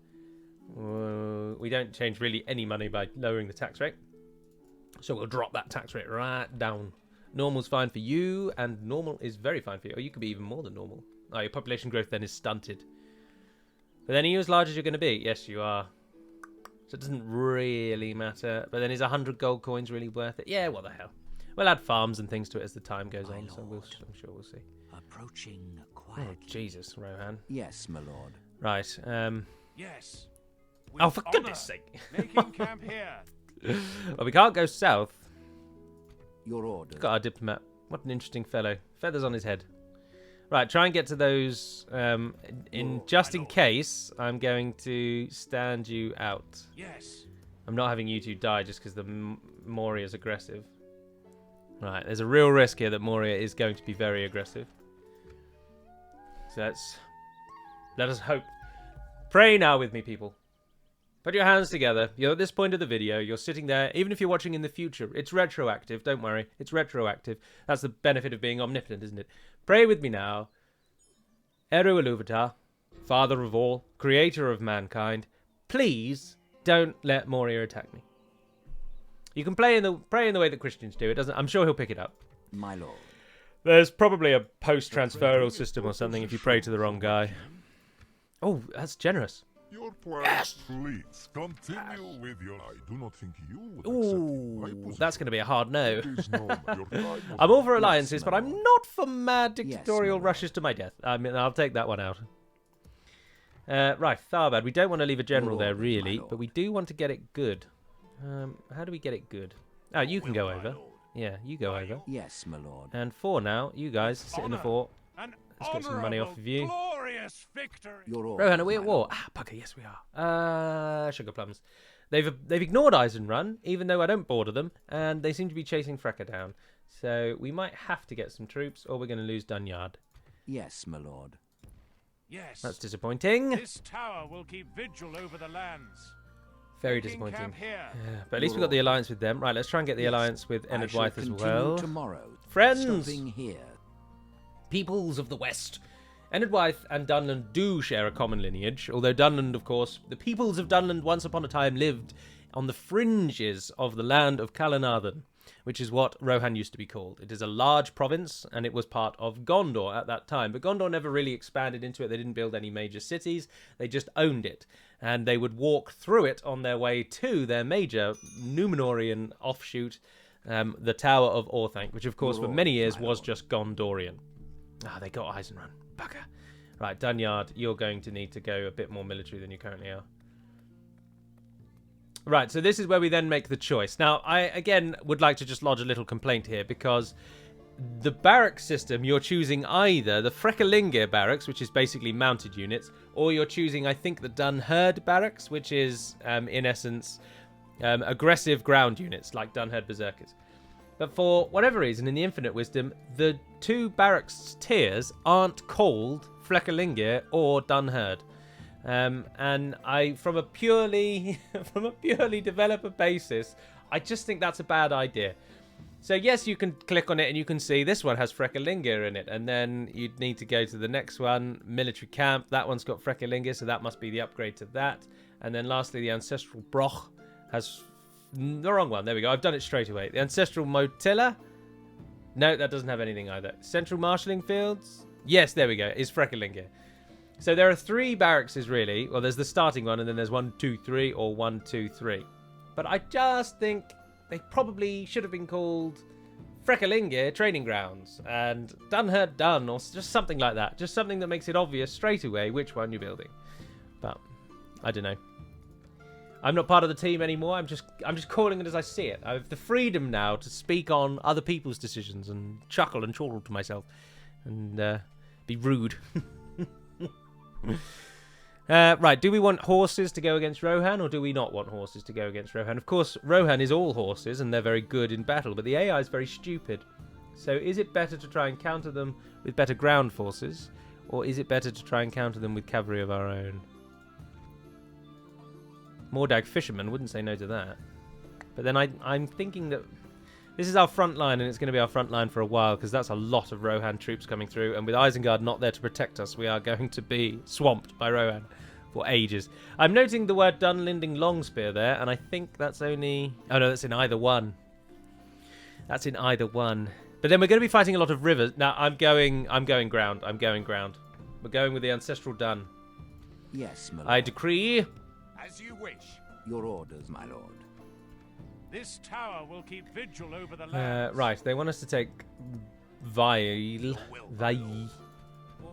We don't change really any money by lowering the tax rate. So we'll drop that tax rate right down. Normal's fine for you, and normal is very fine for you. Or you could be even more than normal. Oh, your population growth then is stunted. But then are you as large as you're going to be? Yes, you are. So it doesn't really matter. But then is 100 gold coins really worth it? Yeah, what the hell. We'll add farms and things to it as the time goes on, so I'm sure we'll see. Approaching Oh, quietly. Jesus, Rohan. Yes, my lord. Right. Yes. Oh, With for honor, goodness sake. Making camp here. Well, we can't go south. Your orders. Got our diplomat. What an interesting fellow. Feathers on his head. Right, try and get to those. Just in case, I'm going to stand you out. Yes. I'm not having you two die just because the Moria is aggressive. Right, there's a real risk here that Moria is going to be very aggressive. So let us hope. Pray now with me, people. Put your hands together. You're at this point of the video. You're sitting there. Even if you're watching in the future, it's retroactive. Don't worry. It's retroactive. That's the benefit of being omnipotent, isn't it? Pray with me now. Eru Iluvatar, Father of all, Creator of mankind, please don't let Moria attack me. You can pray in the way that Christians do. It doesn't. I'm sure he'll pick it up. My lord. There's probably a post-transferal system or something if you pray to the wrong guy. Oh, that's generous. Your plans, please continue with your. I do not think you would accept my Ooh, position. that's going to be a hard no. It is known that your time was I'm all for up. alliances, but I'm not for mad dictatorial my lord. rushes to my death. I mean, I'll take that one out. Right, Tharbad. We don't want to leave a general there, Lord, my really, lord. but we do want to get it good. How do we get it good? Oh, you can go over. Yeah, you go over. Yes, my lord. And 4 now. You guys sit in the Honor. fort. An Let's get some money off of you. glorious victory. Your orders. Rohan, are we at my war? lord. Ah, bugger, yes we are. Sugar plums. They've ignored Eisenrun, even though I don't border them, and they seem to be chasing Frecker down. So we might have to get some troops, or we're going to lose Dunland. Yes, my lord. Yes. That's disappointing. This tower will keep vigil over the lands. Very Making disappointing. camp here. Yeah, but at least we got the alliance with them. Right, let's try and get the Yes, alliance with I shall Enedwyth as continue well. tomorrow. Friends! Stopping here. Peoples of the West. Enedwyth and Dunland do share a common lineage, although Dunland, of course, the peoples of Dunland once upon a time lived on the fringes of the land of Calanathan, which is what Rohan used to be called. It is a large province, and it was part of Gondor at that time, but Gondor never really expanded into it. They didn't build any major cities. They just owned it, and they would walk through it on their way to their major Númenorian offshoot, the Tower of Orthanc, which, of course, for many years was just Gondorian. Ah, they got Eisenrun. Bugger. Right, Dunland, you're going to need to go a bit more military than you currently are. Right, so this is where we then make the choice. Now, I, again, would like to just lodge a little complaint here, because the barrack system, you're choosing either the Frekelingir barracks, which is basically mounted units, or you're choosing, I think, the Dunherd barracks, which is, in essence, aggressive ground units, like Dunherd Berserkers. But for whatever reason, in the Infinite Wisdom, the two barracks tiers aren't called Frekelingir or Dunherd. And from a purely developer basis, I just think that's a bad idea. So yes, you can click on it and you can see this one has Frekelingir in it, and then you'd need to go to the next one, military camp. That one's got Frekelingir, so that must be the upgrade to that. And then lastly, the ancestral Broch has the wrong one. There we go. I've done it straight away. The ancestral Motilla No, that doesn't have anything either. Central Marshalling Fields? Yes, there we go. Is Freckelinger. So there are 3 barracks, really. Well, there's the starting one, and then there's 1, 2, 3, or 1, 2, 3. But I just think they probably should have been called Freckelinger Training Grounds and Dunhurt Dun, or just something like that. Just something that makes it obvious straight away which one you're building. But I don't know. I'm not part of the team anymore. I'm just calling it as I see it. I have the freedom now to speak on other people's decisions and chuckle and chortle to myself and be rude. Right, do we want horses to go against Rohan, or do we not want horses to go against Rohan? Of course, Rohan is all horses, and they're very good in battle, but the AI is very stupid. So is it better to try and counter them with better ground forces, or is it better to try and counter them with cavalry of our own? Mordag Fisherman wouldn't say no to that. But then I'm thinking that this is our front line, and it's going to be our front line for a while, because that's a lot of Rohan troops coming through, and with Isengard not there to protect us, we are going to be swamped by Rohan for ages. I'm noting the word Dunlending Longspear there, and I think that's only... Oh no, that's in either one. That's in either one. But then we're going to be fighting a lot of rivers. Now, I'm going ground. I'm going ground. We're going with the Ancestral Dun. Yes, my lord. I decree... As you wish. Your orders, my lord. This tower will keep vigil over the land. Right, they want us to take Vail.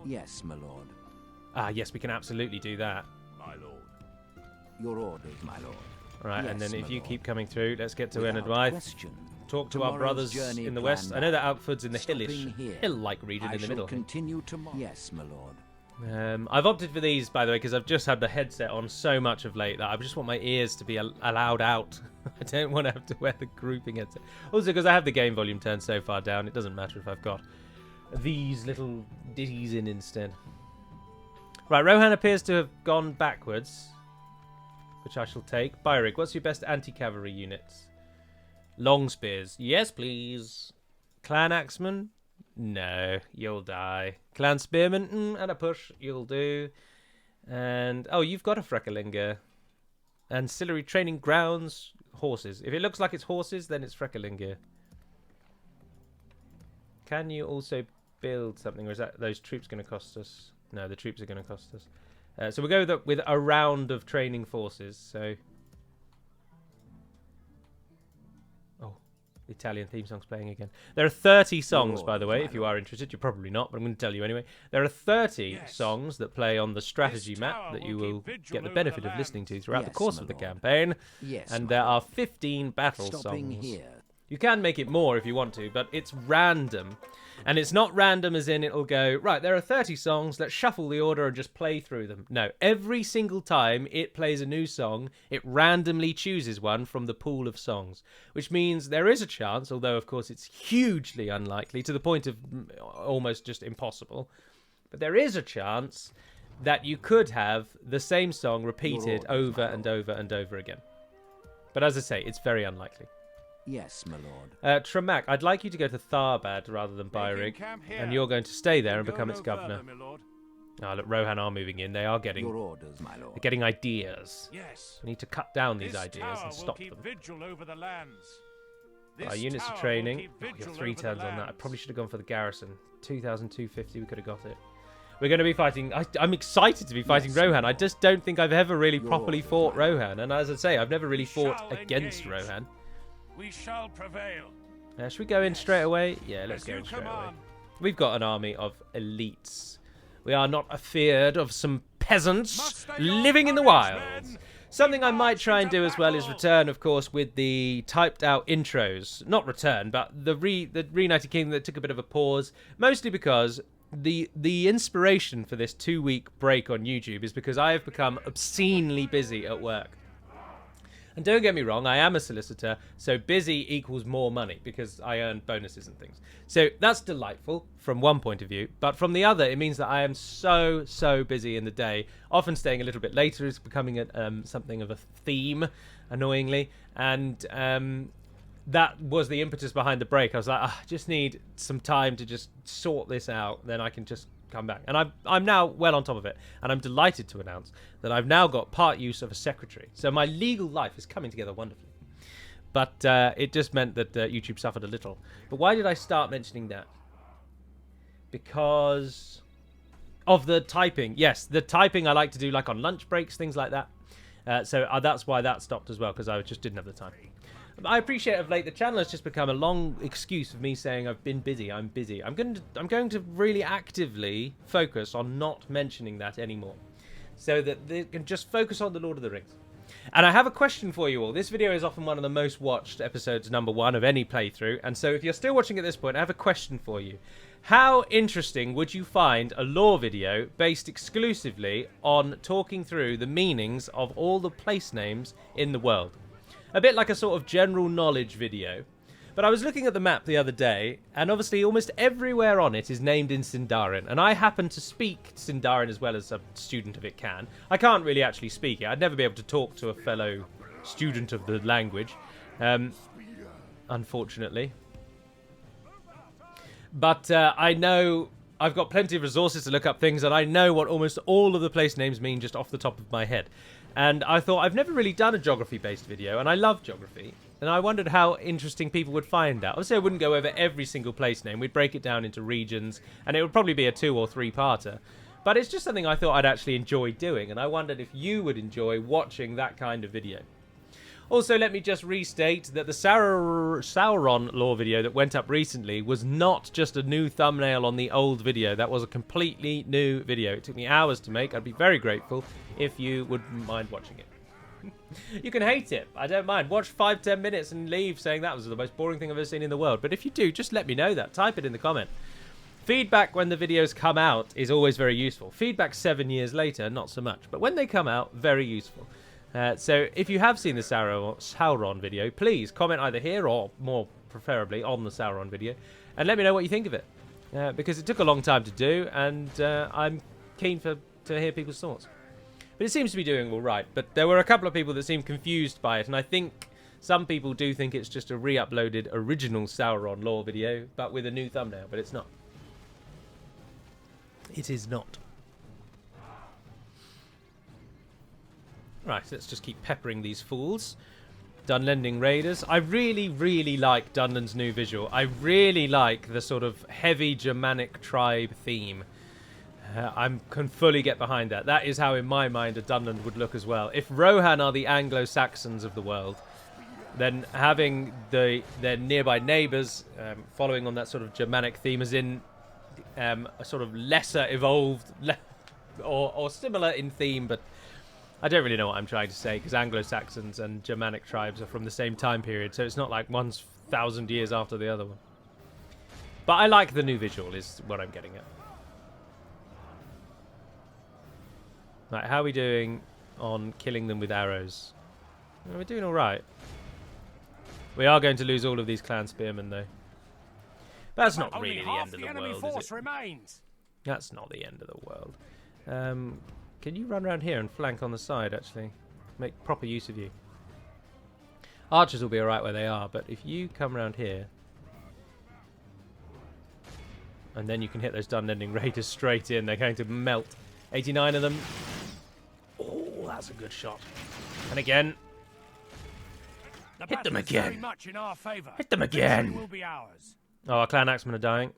Yes, my lord. Ah, yes, we can absolutely do that. My lord. Your orders, my lord. Right, and Yes, then if my you lord. keep coming through, let's get to Without Enadwaith. question. Talk to our Tomorrow's brothers journey in the west. I planned know that out. Outford's in the Stopping here. hill-like region I in the shall middle. continue tomorrow. Yes, my lord. I've opted for these, by the way, because I've just had the headset on so much of late that I just want my ears to be allowed out. I don't want to have to wear the grouping headset. Also, because I have the game volume turned so far down, it doesn't matter if I've got these little ditties in instead. Right, Rohan appears to have gone backwards, which I shall take. Byrig, what's your best anti-cavalry units? Long spears. Yes, please. Clan Axeman? No, you'll die. Clan Spearman? And a push. You'll do. And... Oh, you've got a Freckelinger. Ancillary Training Grounds. Horses. If it looks like it's horses, then it's Freckelinger. Can you also build something, or is that those troops going to cost us? No, the troops are going to cost us. So we'll go with a round of training forces. So... Oh, the Italian theme song's playing again. There are 30 songs, by the way, if you are interested. You're probably not, but I'm going to tell you anyway. There are 30 songs that play on the strategy map that you will get the benefit of listening to throughout the course of the campaign. Yes, and there are 15 battle Stopping songs. here. You can make it more if you want to, but it's random. And it's not random as in it'll go, right, there are 30 songs, let's shuffle the order and just play through them. No, every single time it plays a new song, it randomly chooses one from the pool of songs. Which means there is a chance, although of course it's hugely unlikely, to the point of almost just impossible. But there is a chance that you could have the same song repeated over and over and over again. But as I say, it's very unlikely. Yes, my lord. Tremak, I'd like you to go to Tharbad rather than Byrig, and you're going to stay there and become its governor. Ah, look, Rohan are moving in. They are getting... Your orders, my lord. They're getting ideas. Yes. We need to cut down these ideas and stop them. Vigil over the lands. Our units are training. Oh, you're 3 turns on that. I probably should have gone for the garrison. 2,250, we could have got it. We're going to be fighting... I'm excited to be fighting Rohan. I just don't think I've ever really properly fought Rohan. And as I say, I've never really fought against Rohan. We shall prevail. Should we go in straight away? Yeah, let's go in straight away. We've got an army of elites. We are not afeared of some peasants living in the wilds. Something I might try and do as well is return, of course, with the typed out intros. Not return, but the Reunited Kingdom that took a bit of a pause, mostly because the inspiration for this 2-week break on YouTube is because I have become obscenely busy at work. And don't get me wrong, I am a solicitor, so busy equals more money because I earn bonuses and things. So that's delightful from one point of view, but from the other, it means that I am so busy in the day. Often staying a little bit later is becoming something of a theme, annoyingly. And that was the impetus behind the break. I was like, I just need some time to just sort this out, then I can just come back. And I'm now well on top of it, and I'm delighted to announce that I've now got part use of a secretary. So my legal life is coming together wonderfully. But it just meant that YouTube suffered a little. But why did I start mentioning that? Because of the typing. Yes, the typing I like to do like on lunch breaks, things like that. So that's why that stopped as well, because I just didn't have the time. I appreciate of late the channel has just become a long excuse of me saying I've been busy, I'm busy. I'm going to really actively focus on not mentioning that anymore, so that they can just focus on the Lord of the Rings. And I have a question for you all. This video is often one of the most watched episodes, #1 of any playthrough, and so if you're still watching at this point, I have a question for you. How interesting would you find a lore video based exclusively on talking through the meanings of all the place names in the world? A bit like a sort of general knowledge video. But I was looking at the map the other day, and obviously almost everywhere on it is named in Sindarin, and I happen to speak Sindarin as well as a student of it can. I can't really actually speak it. I'd never be able to talk to a fellow student of the language, unfortunately. But I know I've got plenty of resources to look up things, and I know what almost all of the place names mean just off the top of my head. And I thought, I've never really done a geography-based video, and I love geography. And I wondered how interesting people would find that. Obviously, I wouldn't go over every single place name. We'd break it down into regions, and it would probably be a 2 or 3-parter. But it's just something I thought I'd actually enjoy doing, and I wondered if you would enjoy watching that kind of video. Also, let me just restate that the Sauron lore video that went up recently was not just a new thumbnail on the old video. That was a completely new video. It took me hours to make. I'd be very grateful if you would mind watching it. You can hate it. I don't mind. Watch 5-10 minutes and leave saying that was the most boring thing I've ever seen in the world. But if you do, just let me know that. Type it in the comment. Feedback when the videos come out is always very useful. Feedback 7 years later, not so much. But when they come out, very useful. So if you have seen the Sauron video, please comment either here or more preferably on the Sauron video and let me know what you think of it. Because it took a long time to do, and I'm keen to hear people's thoughts. But it seems to be doing all right. But there were a couple of people that seemed confused by it, and I think some people do think it's just a re-uploaded original Sauron lore video, but with a new thumbnail, but it's not. It is not. Right, let's just keep peppering these fools. Dunlanding Raiders. I really, really like Dunland's new visual. I really like the sort of heavy Germanic tribe theme. I can fully get behind that. That is how, in my mind, a Dunland would look as well. If Rohan are the Anglo-Saxons of the world, then having their nearby neighbours following on that sort of Germanic theme, as in a sort of lesser evolved or similar in theme, but I don't really know what I'm trying to say, because Anglo-Saxons and Germanic tribes are from the same time period, so it's not like one's 1,000 years after the other one. But I like the new visual, is what I'm getting at. Right, how are we doing on killing them with arrows? Well, we're doing all right. We are going to lose all of these clan spearmen, though. But that's not really the end of the world, is it? Remains. That's not the end of the world. Can you run around here and flank on the side, actually? Make proper use of you. Archers will be alright where they are, but if you come around here, and then you can hit those Dunlanding Raiders straight in, they're going to melt. 89 of them. Oh, that's a good shot. And again. Hit them again. Hit them again. Oh, our clan axemen are dying.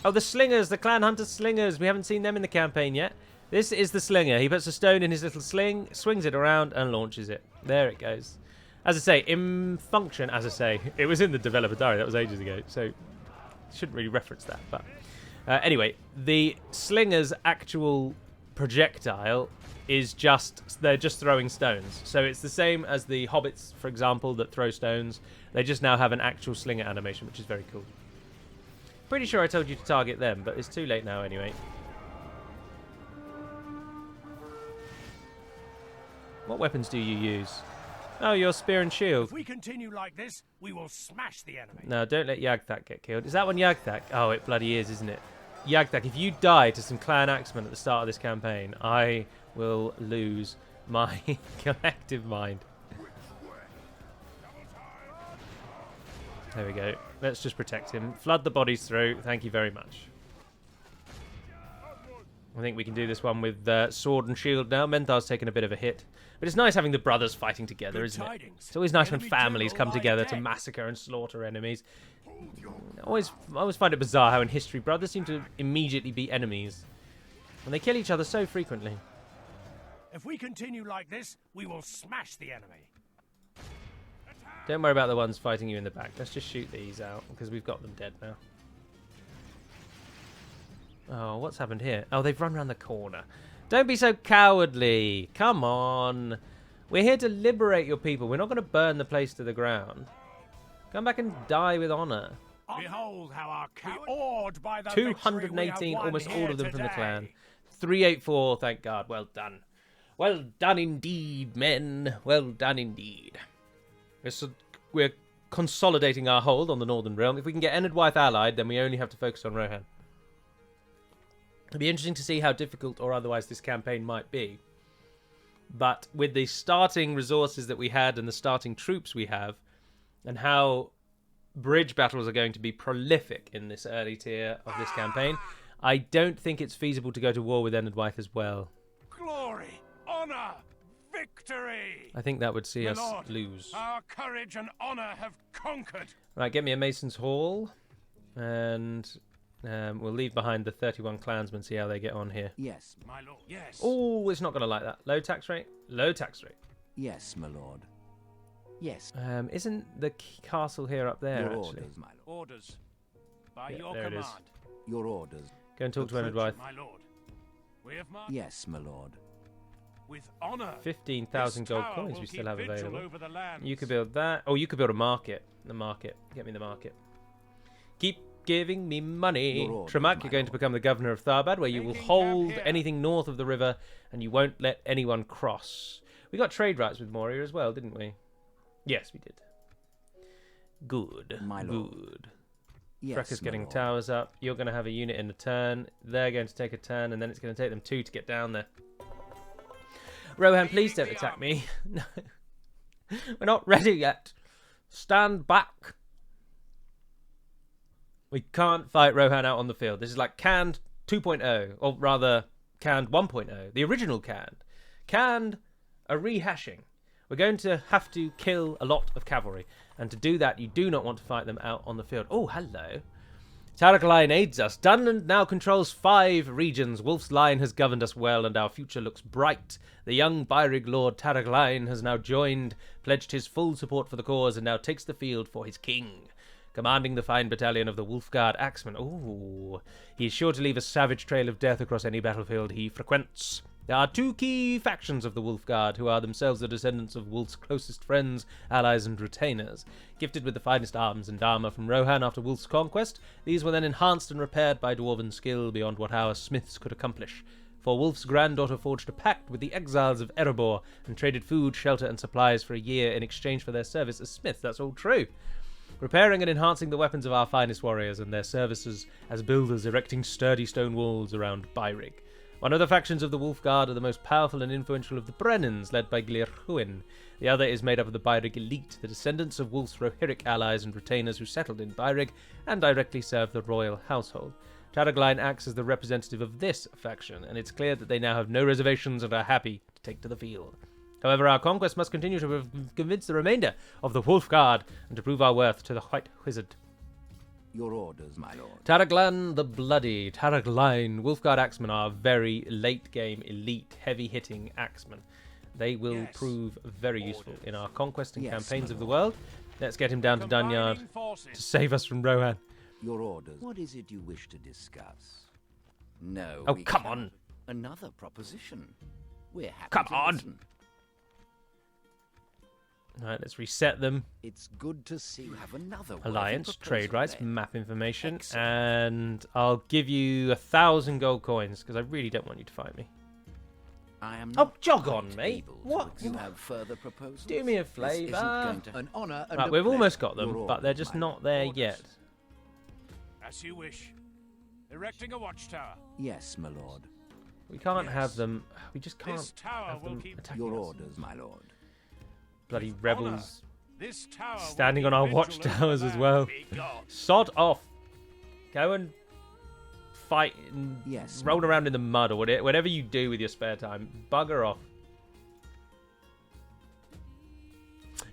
Oh, the slingers, the clan hunter slingers. We haven't seen them in the campaign yet. This is the slinger. He puts a stone in his little sling, swings it around, and launches it. There it goes. As I say, in function, as I say, it was in the developer diary. That was ages ago, so shouldn't really reference that. But anyway, the slinger's actual projectile is they're just throwing stones. So it's the same as the hobbits, for example, that throw stones. They just now have an actual slinger animation, which is very cool. Pretty sure I told you to target them, but it's too late now anyway. What weapons do you use? Oh, your spear and shield. If we continue like this, we will smash the enemy. No, don't let Yagthak get killed. Is that one Yagthak? Oh, it bloody is, isn't it? Yagthak, if you die to some clan axemen at the start of this campaign, I will lose my collective mind. There we go. Let's just protect him. Flood the bodies through. Thank you very much. I think we can do this one with sword and shield now. Menthar's taken a bit of a hit. But it's nice having the brothers fighting together, isn't it? It's always nice when families come together to massacre and slaughter enemies. I always find it bizarre how in history brothers seem to immediately be enemies. And they kill each other so frequently. If we continue like this, we will smash the enemy. Don't worry about the ones fighting you in the back. Let's just shoot these out, because we've got them dead now. Oh, what's happened here? Oh, they've run around the corner. Don't be so cowardly. Come on. We're here to liberate your people. We're not going to burn the place to the ground. Come back and die with honor. Behold how our awed by the 218, almost all of them from the clan. 384, thank God. Well done. Well done indeed, men. Well done indeed. We're consolidating our hold on the Northern Realm. If we can get Enedwyth allied, then we only have to focus on Rohan. It'll be interesting to see how difficult or otherwise this campaign might be. But with the starting resources that we had and the starting troops we have, and how bridge battles are going to be prolific in this early tier of this campaign, I don't think it's feasible to go to war with Enedwyth as well. Glory, honor, victory! I think that would see us lose. Our courage and honor have conquered. Right, get me a Mason's Hall, and we'll leave behind the 31 clansmen, see how they get on here. Yes. My lord. Yes. Oh, it's not going to like that. Low tax rate? Low tax rate. Yes, my lord. Yes. Isn't the castle here up there, Your actually? orders, my lord. Orders. By Yeah, your there it is. command. Your orders. Go and talk to Enedwyth. My lord. We have marched Yes, my lord. with honor. 15,000 This gold tower coins will we still keep have vigil available. over the lands. You could build that. Oh, you could build a market. The market. Get me the market. Keep giving me money. Your orders, Tremak, my you're going to lord. become the governor of Tharbad, where you will Making hold camp here. anything north of the river, and you won't let anyone cross. We got trade rights with Moria as well, didn't we? Yes, we did. Good. My lord. Good. Yes, Frekka's my getting lord. towers up. You're going to have a unit in a turn. They're going to take a turn, and then it's going to take them 2 to get down there. Rohan, please don't attack me. No. We're not ready yet. Stand back. We can't fight Rohan out on the field. This is like Canned 2.0, or rather Canned 1.0. The original Canned. Canned, a rehashing. We're going to have to kill a lot of cavalry. And to do that, you do not want to fight them out on the field. Oh, hello. Tarak Line aids us. Dunland now controls 5 regions. Wolf's Line has governed us well, and our future looks bright. The young Byrig Lord Tarak Line has now joined, pledged his full support for the cause, and now takes the field for his king. Commanding the fine battalion of the Wolfguard Axemen. Ooh. He is sure to leave a savage trail of death across any battlefield he frequents. There are 2 key factions of the Wolfguard, who are themselves the descendants of Wolf's closest friends, allies, and retainers. Gifted with the finest arms and armour from Rohan after Wolf's conquest, these were then enhanced and repaired by dwarven skill beyond what our smiths could accomplish. For Wolf's granddaughter forged a pact with the exiles of Erebor and traded food, shelter, and supplies for a year in exchange for their service as smiths. That's all true. Repairing and enhancing the weapons of our finest warriors and their services as builders, erecting sturdy stone walls around Byrig. One of the factions of the Wolfguard are the most powerful and influential of the Brennans, led by Glirhuin. The other is made up of the Byrig elite, the descendants of Wolf's Rohirric allies and retainers who settled in Byrig and directly served the royal household. Taragline acts as the representative of this faction, and it's clear that they now have no reservations and are happy to take to the field. However, our conquest must continue to convince the remainder of the Wolfguard and to prove our worth to the White Wizard. Your orders, my lord. Taraglan the Bloody, Taragline, Wolfguard Axemen are very late-game, elite, heavy-hitting Axemen. They will prove very useful in our conquest and campaigns of the world. Let's get him down to Dunyard to save us from Rohan. Your orders. What is it you wish to discuss? No. Oh, come on. Another proposition. We're happy Come to on. listen. Alright, let's reset them. It's good to see you have another Alliance, worthy trade proposal rights, then. map information, Excellent. and I'll give you 1,000 gold coins because I really don't want you to fight me. I am Oh, not jog quite on, mate. able to What? You have further proposals? Do me a This isn't favour. going to- An honor and Right, a we've almost pleasure. got them, Your but they're orders, just my not lord. there Orders. yet. As you wish. Erecting a watchtower. Yes, my lord. We can't Yes. have them. We just This can't tower have will them keep attacking Your us. orders, my lord. Bloody With rebels. This tower will Standing keep on our vigil over the watchtowers as land. well. Be gone. Sod off. Go and fight, roll around in the mud, or whatever you do with your spare time. Bugger off.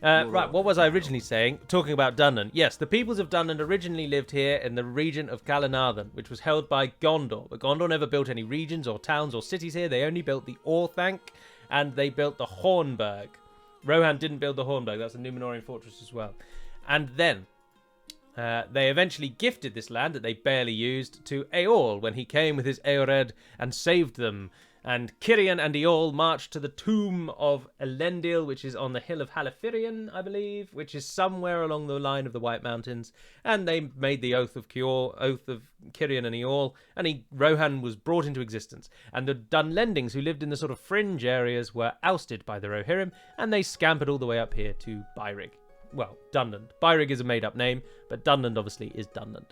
Right, what was I originally saying? Talking about Dunland. Yes, the peoples of Dunland originally lived here in the region of Calenarthon, which was held by Gondor. But Gondor never built any regions or towns or cities here. They only built the Orthanc, and they built the Hornburg. Rohan didn't build the Hornburg. That's a Númenorian fortress as well. And then they eventually gifted this land that they barely used to Eorl when he came with his Eored and saved them. And Cirion and Eorl marched to the tomb of Elendil, which is on the hill of Halifirion, I believe, which is somewhere along the line of the White Mountains. And they made the oath of Cirion and Eorl, and Rohan was brought into existence. And the Dunlendings, who lived in the sort of fringe areas, were ousted by the Rohirrim, and they scampered all the way up here to Byrrig. Well, Dunland. Byrrig is a made-up name, but Dunland obviously is Dunland.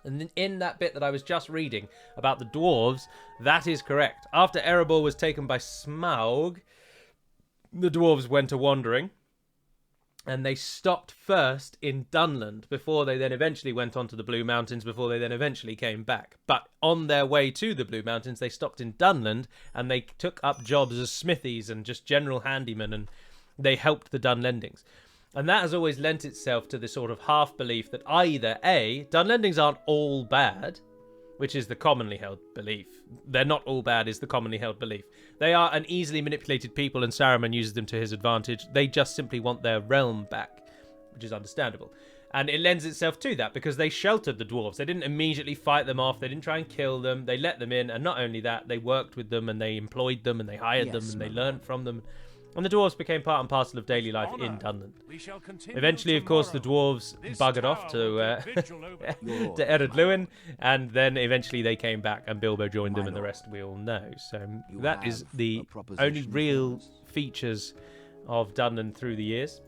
And in that bit that I was just reading about the dwarves, that is correct. After Erebor was taken by Smaug, the dwarves went a-wandering, and they stopped first in Dunland before they then eventually went on to the Blue Mountains, before they then eventually came back. But on their way to the Blue Mountains, they stopped in Dunland, and they took up jobs as smithies and just general handymen, and they helped the Dunlendings. And that has always lent itself to this sort of half-belief that either A, Dunlendings aren't all bad, which is the commonly held belief. They're not all bad is the commonly held belief. They are an easily manipulated people and Saruman uses them to his advantage. They just simply want their realm back, which is understandable. And it lends itself to that because they sheltered the dwarves. They didn't immediately fight them off. They didn't try and kill them. They let them in. And not only that, they worked with them and they employed them and they hired them and they learned from them. And the dwarves became part and parcel of daily life in Dunland. Eventually, of course, the dwarves buggered off to Ered Luin, and then eventually they came back and Bilbo joined them, and the rest we all know. So that is the only real features of Dunland through the years.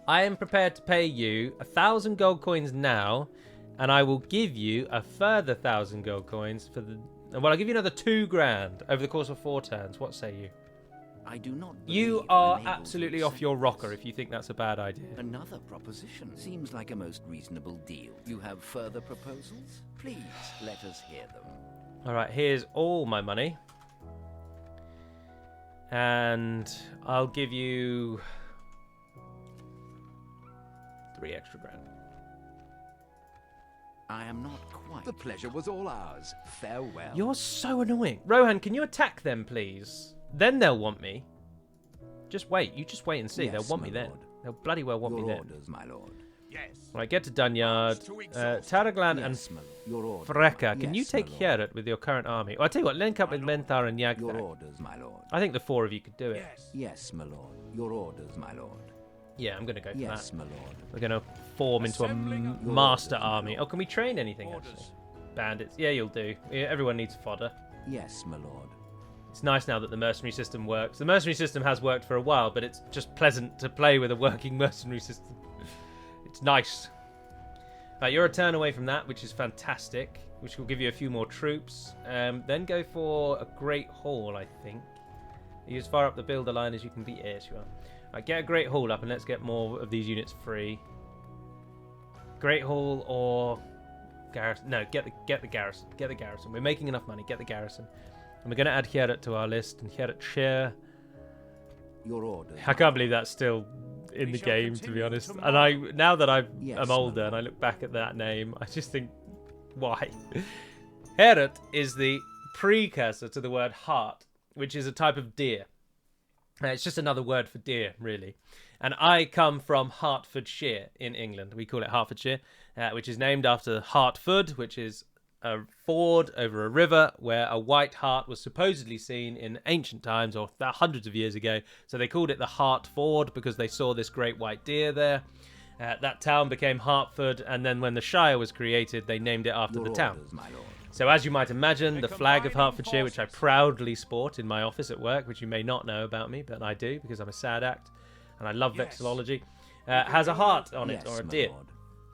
I am prepared to pay you 1,000 gold coins now, and I will give you a further 1,000 gold coins for the... Well, I'll give you another 2 grand over the course of 4 turns. What say you? I do not. You are absolutely off your rocker if you think that's a bad idea. Another proposition seems like a most reasonable deal. You have further proposals? Please let us hear them. All right, here's all my money. And I'll give you 3 extra grand. I am not quite. The pleasure was all ours. Farewell. You're so annoying. Rohan, can you attack them, please? Then they'll want me. Just wait. You just wait and see. Yes, they'll want me then. They'll bloody well want me then. Orders, my lord. Yes. Right, get to Dunyard. Taraglan and Freka. Can you take Heret with your current army? Well, I'll tell you what, link up with Menthar and Yagthar. Your orders, my lord. I think the 4 of you could do it. Yes, my lord. Your orders, my lord. Yeah, I'm going to go for that. Yes, my lord. We're going to form into a master army. Oh, can we train anything, actually? Bandits. Yeah, you'll do. Yeah, everyone needs fodder. Yes, my lord. It's nice now that the mercenary system works. The mercenary system has worked for a while, but it's just pleasant to play with a working mercenary system. It's nice. Right, you're a turn away from that, which is fantastic, which will give you a few more troops. Then go for a Great Hall, I think. Are you as far up the builder line as you can be? Yes, you are. Right, get a Great Hall up, and let's get more of these units free. Great Hall or garrison? No, get the garrison. Get the garrison. We're making enough money. Get the garrison. And we're going to add Heret to our list, and Heret Share. Your orders. I can't believe that's still in the game, to be honest. And now that I'm older and I look back at that name, I just think, why? Heret is the precursor to the word hart, which is a type of deer. It's just another word for deer, really. And I come from Hertfordshire in England. We call it Hertfordshire, which is named after Hertford, which is a ford over a river where a white hart was supposedly seen in ancient times or hundreds of years ago. So they called it the Hart Ford because they saw this great white deer there. That town became Hertford, and then when the Shire was created, they named it after the town. So as you might imagine, the flag of Hertfordshire, which I proudly sport in my office at work, which you may not know about me, but I do because I'm a sad act and I love vexillology, has a heart on it, or a deer.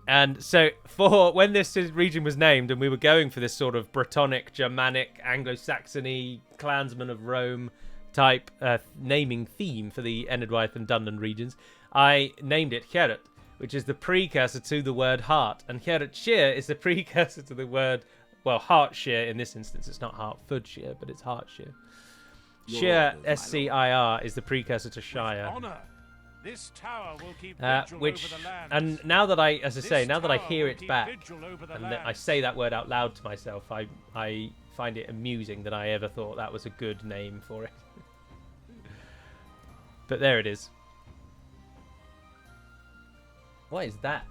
And so for when this region was named and we were going for this sort of Brittonic, Germanic, Anglo-Saxony, clansman of Rome type naming theme for the Enedwaith and Dunland regions, I named it Heret, which is the precursor to the word heart. And Heret Shire is the precursor to the word Well, Hertshire in this instance. It's not Hertfordshire, but it's Hertshire. Your Shire, orders, my lord. SCIR, is the precursor to Shire. Honor. This tower will keep vigil Which, over the land. and now that I, as I say, This now that I tower hear will it keep back, vigil over the and that I land. say that word out loud to myself, I find it amusing that I ever thought that was a good name for it. But there it is. What is that?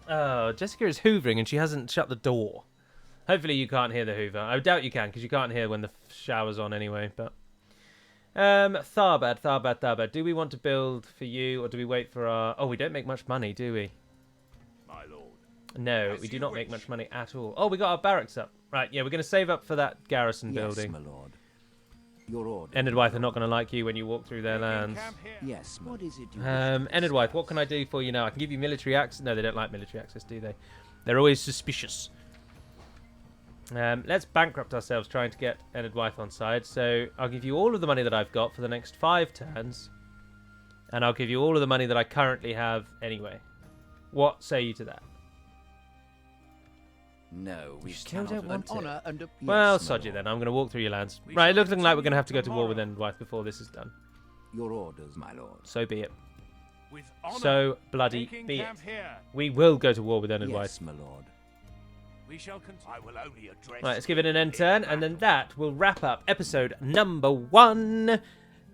Oh, Jessica is hoovering and she hasn't shut the door. Hopefully you can't hear the hoover. I doubt you can, because you can't hear when the shower's on anyway, but... Tharbad. Do we want to build for you, or do we wait for our... Oh, we don't make much money, do we? My lord. No, As we do you not make wish. much money at all. Oh, we got our barracks up. Right, yeah, we're going to save up for that garrison Yes, building. my lord. Your order. Enidwythe are not going to like you when you walk through their Making lands. camp here. Yes, what is it you Enidwythe, what can I do for you now? I can give you military access. No, they don't like military access, do they? They're always suspicious. Let's bankrupt ourselves trying to get Enidwythe on side. So I'll give you all of the money that I've got for the next 5 turns. And I'll give you all of the money that I currently have anyway. What say you to that? No, we still cannot don't want an it. honor and a... Well, Yes, my sod you lord. then. I'm going to walk through your lands. We Right, it shall looks like we're going to continue have to go to war with tomorrow. Enidwythe before this is done. Your orders, my lord. So be it. With honor. So bloody Making be it. camp here. We will go to war with Enidwythe. Yes, my lord. We shall continue. I will only address. Right, let's give it an end turn, and then that will wrap up episode number 1.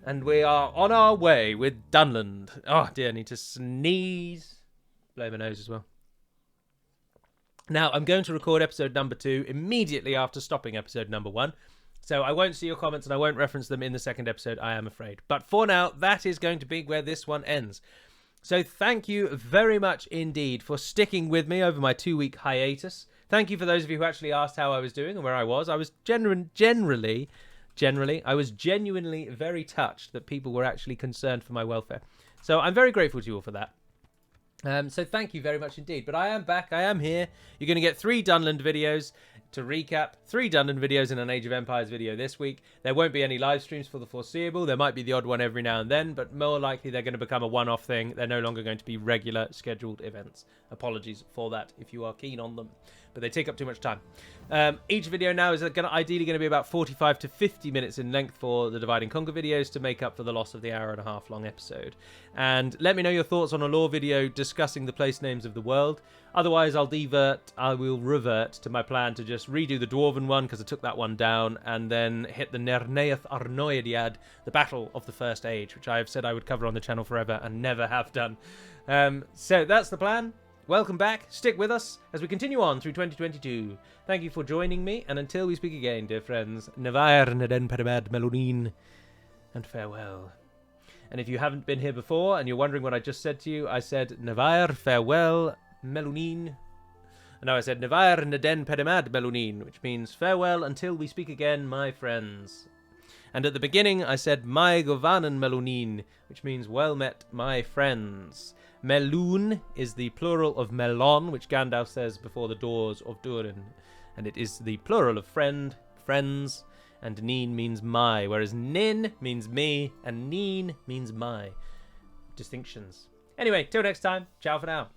And we are on our way with Dunland. Oh dear, I need to sneeze. Blow my nose as well. Now, I'm going to record episode number 2 immediately after stopping episode number 1. So I won't see your comments and I won't reference them in the second episode, I am afraid. But for now, that is going to be where this one ends. So thank you very much indeed for sticking with me over my 2-week hiatus. Thank you for those of you who actually asked how I was doing and where I was. I was genuinely very touched that people were actually concerned for my welfare. So I'm very grateful to you all for that. So thank you very much indeed. But I am back. I am here. You're going to get 3 Dunland videos to recap. 3 Dunland videos and an Age of Empires video this week. There won't be any live streams for the foreseeable. There might be the odd one every now and then, but more likely they're going to become a one-off thing. They're no longer going to be regular scheduled events. Apologies for that if you are keen on them, but they take up too much time. Each video now is ideally going to be about 45 to 50 minutes in length for the Divide and Conquer videos to make up for the loss of the hour-and-a-half long episode. And let me know your thoughts on a lore video discussing the place names of the world. Otherwise, I will revert to my plan to just redo the Dwarven one, because I took that one down, and then hit the Nerneath Arnoediad, the Battle of the First Age, which I have said I would cover on the channel forever and never have done. So that's the plan. Welcome back. Stick with us as we continue on through 2022. Thank you for joining me, and until we speak again, dear friends, Nevair Neden Pedamad Melonin, and farewell. And if you haven't been here before and you're wondering what I just said to you, I said Nevair farewell Melonin. No, I said Nevair Neden Pedamad Melonin, which means farewell until we speak again, my friends. And at the beginning, I said Mai Govanen Melonin, which means well met, my friends. Melun is the plural of Melon, which Gandalf says before the doors of Durin. And it is the plural of friend, friends, and Neen means my, whereas Nin means me, and Neen means my. Distinctions. Anyway, till next time, ciao for now.